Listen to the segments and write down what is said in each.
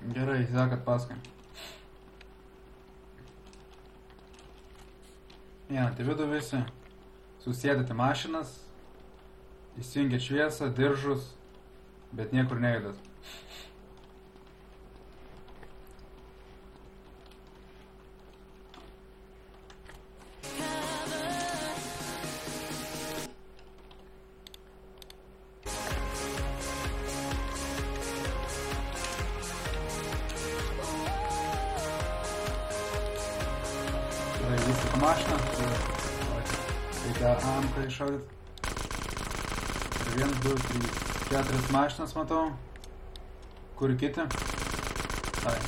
Gerai, sekat paskui. Einat į vidų visi, susėdate mašinas, įsijungėt šviesą, diržus, bet niekur nejudat. Gerai, visi po mašiną, reikia amką iššaudyt. Ir 1, 2, 3, 4 mašinas matau. Kur kiti? Ai.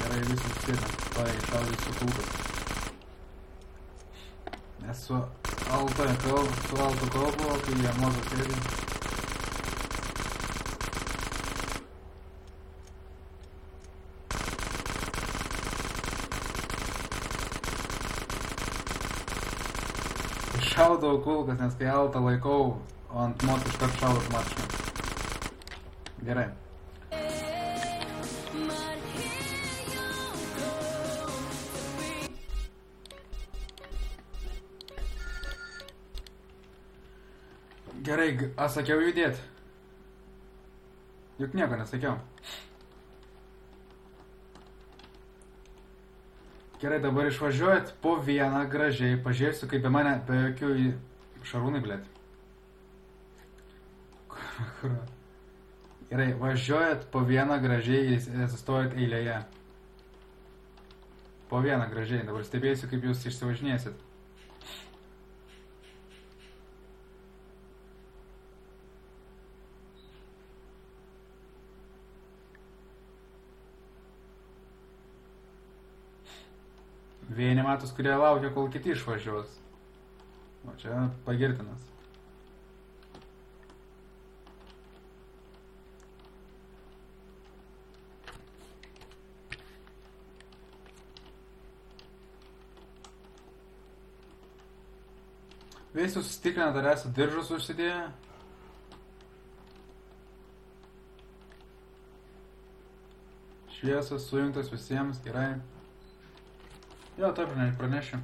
Gerai, visi susėdam. Tai iššaudysiu kulkas. Nes su altu kalbu, kai jie mozo sėdi. Šaudau kulkas, nes kai altą laikau, o ant moto iškart šaudu automatiškai. Gerai. Gerai, aš sakiau judėt. Juk nieko nesakiau. Gerai, dabar išvažiuojat po vieną gražiai, pažiūrėsiu kaip be mane, be jokių šarūnai, blėt. Gerai, važiuojat po vieną gražiai, sustojat eilėje. Po vieną gražiai, dabar stebėsiu kaip jūs išsivažinėsit. Vieni matus, kurie laukia, kol kiti išvažiuos. O čia pagirtinas. Visi susitikrina, ar esate diržus užsidėję. Šviesas sujungtas visiems, gerai. Jo, taip, pranešiu.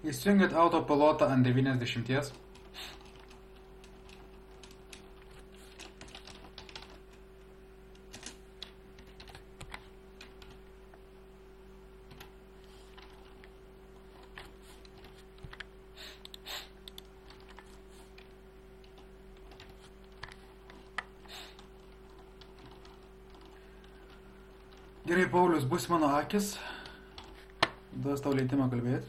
Įsijungėt autopilotą ant 90. Gerai, Paulius, bus mano akis. Duos tau leidimą kalbėti.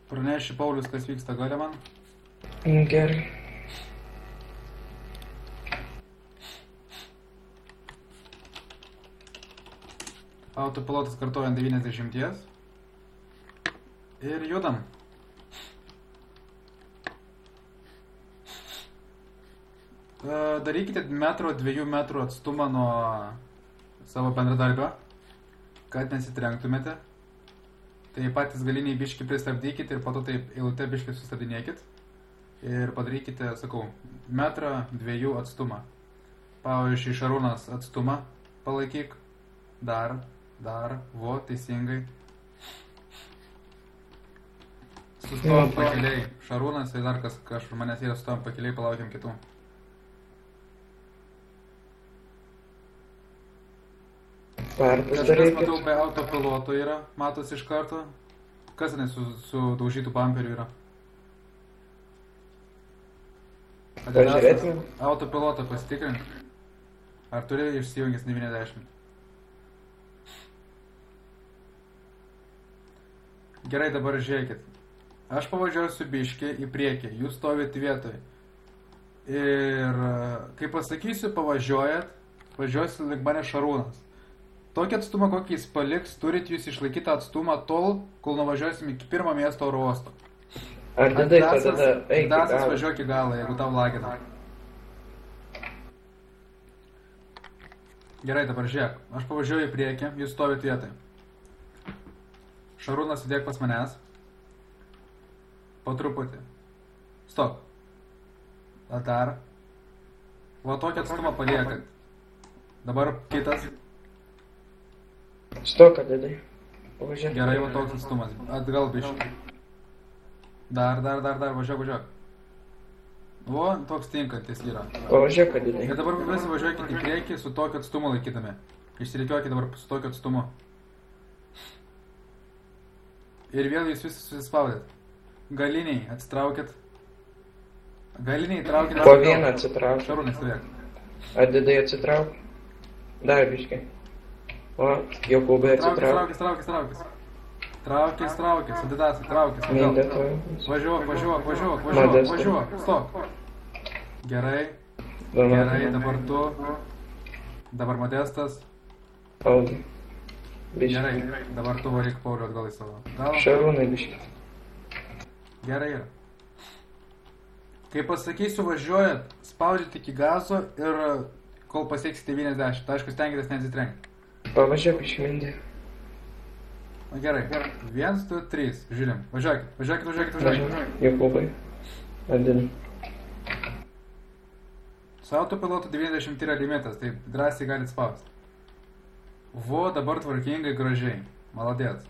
Praneši, Paulius, kas vyksta, gali man? Gerai. Autopilotas kartuoja ant 90. Ir judam. Darykite 1-2 metrų atstumą nuo savo bendradarbio, kad nesitrenktumėte. Tai patys galiniai biškį pristabdykite ir po to taip eilute biškį sustabdinėkit. Ir padarykite, sakau, 1-2 atstumą. Pavyzdžiui, Šarūnas atstumą palaikyk. Dar, vo, teisingai. Sustojam pakeliai. Šarūnas ir dar kas už manęs yra, sustojam pakeliai, palaukiam kitų. Kažkas, matau, be autopiloto yra, matosi iš karto. Kas tenai su daužytų bamperiu yra? Pažiūrėtume. Autopilotą pasitikrink. Ar turi išsijungęs 90? Gerai, dabar žiūrėkit. Aš pavažiuosiu biškį į priekį, jūs stovit vietoj. Ir kai pasakysiu pavažiuojat, važiuosiu link mane Šarūnas. Tokį atstumą, kokį jis paliks, turit jūs išlaikyti atstumą tol, kol nuvažiuosim iki pirmo miesto oro uosto. Adidai tada eik į Dasas galą. važiuok į galą, jeigu tau lagina. Gerai, dabar žiūrėk. Aš pavažiuoju į priekį, jūs stovit vietoj. Šarūnas sėdėk pas manęs. Po truputį. Stop. Dar. Va tokį atstumą paliekant. Dabar kitas. Stok, Adidai. Pavažiuok. Gerai, va toks atstumas. Atgal biškį. Dar, važiuok. O, toks tinkantis yra. Pavažiuok, Adidai. Ir dabar visi važiuokit į priekį su tokiu atstumu laikydami. Išsirikiuokit dabar su tokiu atstumu. Ir vėl jūs visi susispaudėt. Galiniai atsitraukit. Galiniai traukit. Po vieną atsitrauk. Šarūnai, stovėk. Adidai atsitrauk. Dar biškai. O, Jokūbai atsitrauk. Traukis. Adidasai, traukis. Mindė Atgal. to. Važiuok. Stok. Gerai, dabar tu. Dabar Modestas. Audai. Biškai. Gerai, dabar tu varyk Paulių atgal į savo galą. Šarūnai biškai. Gerai yra. Kai pasakysiu važiuojat, spaudžiat iki gazo ir kol pasieksite 90. Aišku, stengiatės neatsitrenkti. Pavažiuok biškai, Mindė. Na gerai. 1, 2, 3. Žiūrim. Važiuokit. Jokūbai. Adidai. Su autopilotu 90 yra limitas, tai drąsiai galit spausti. Vo, dabar tvarkingai, gražiai. Maladėt.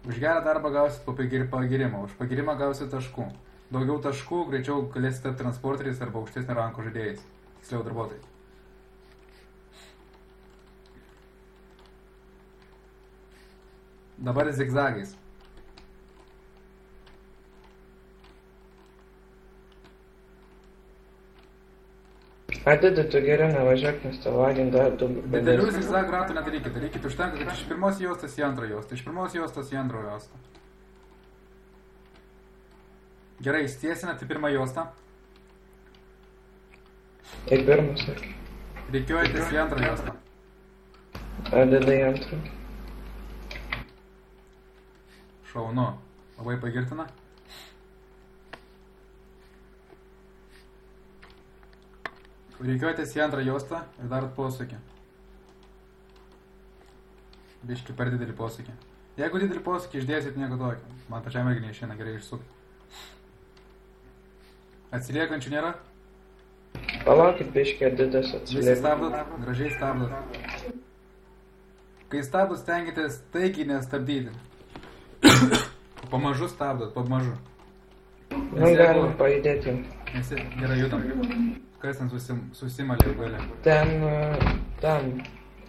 Už gerą darbą gausit po pagirimą, už pagirimą gausit taškų. Daugiau taškų, greičiau galėsite tapti transporteriais arba aukštesnio ranko žaidėjais. Tiksliau darbuotojais. Dabar zigzagais. Adidai, tu geriau nevažiuok, nes tavo lagin dar du. Didelių zigzagų ratų nedarykit. Darykit užtenka, kad iš pirmos juostos į antrą juostą. Iš pirmos juostos į antrą juostą. Gerai, stiesinat į pirmą juostą. Į pirmą, sakai. Reikiuojatės į antrą juostą. Adidai antrą. Šaunu. Labai pagirtina. Reikiuojatės į antrą juostą ir darot posūkį. Biški per didelį posūkį. Jeigu didelį posūkį išdėsit, nieko tokio. Man pačiam irgi neišeina gerai išsukti. Atsiliekančių nėra? Palaukit biškai, Adidas Visi atsilieka. stabdot, gražiai stabdot. Kai stabdot, stengiatės taikiai nestabdyti. Pamažu stabdot, pamažu. Nu, galim pajudėti. Visi gerai judam. Kas ten susimalė galė? Ten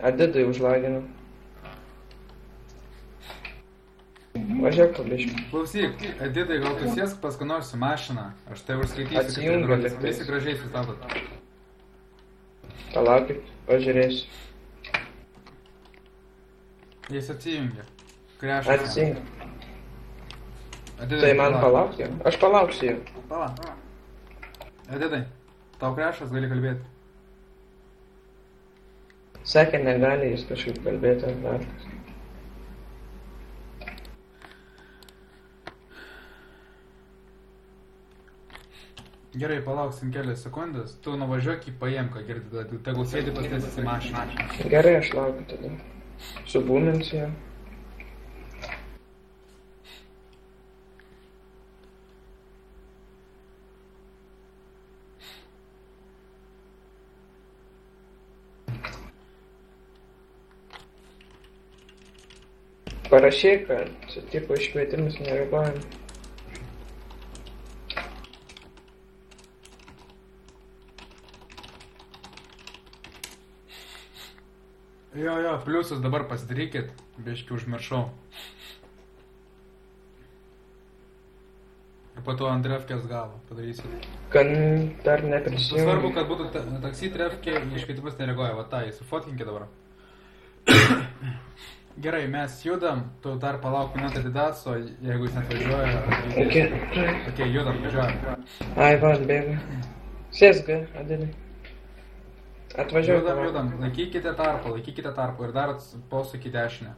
Adidai užlagino. Važiuok biškai. Klausyk, Edidai, gal tu sėsk pas ką nors į mašiną? Aš tai užskaitysiu. Atsijunk, kaip lygtais. visi gražiai sustabdot. Palaukit, pažiūrėsiu. Jis atsijungia. Krešas. Atsijunk. Edidai, Tai man palaukti? Aš palauksiu jau. Pala. Edidai, tau krešas, gali kalbėti. Sakė, negali jis kažkaip kalbėti ar dar kas. Gerai, palauksim kelias sekundės. Tu nuvažiuok į paėmką, girdi, tegul sėdi pastėsis į mašiną. Gerai, aš laukiu tada. Subūminsiu jau. Parašyk, kad tipo iškvietimus nereaguojam. Jo, pliusus dabar pasidarykit, biški užmiršau. Ir po to ant trefkės galo padarysit. Kad dar neprisijungi. Svarbu, kad būtų taksi trefkė, iškvietimus nereaguoja, va tą, įsifotkinkit dabar. Gerai, mes judam, tu dar palauk minutę Adidaso, jeigu jis net važiuoja. Ok, judam, važiuojam. Ai, va, bėga. Sėsk, Adidai. Atvažiuoju. Judam, laikykite tarpą ir dar posūkį dešinę.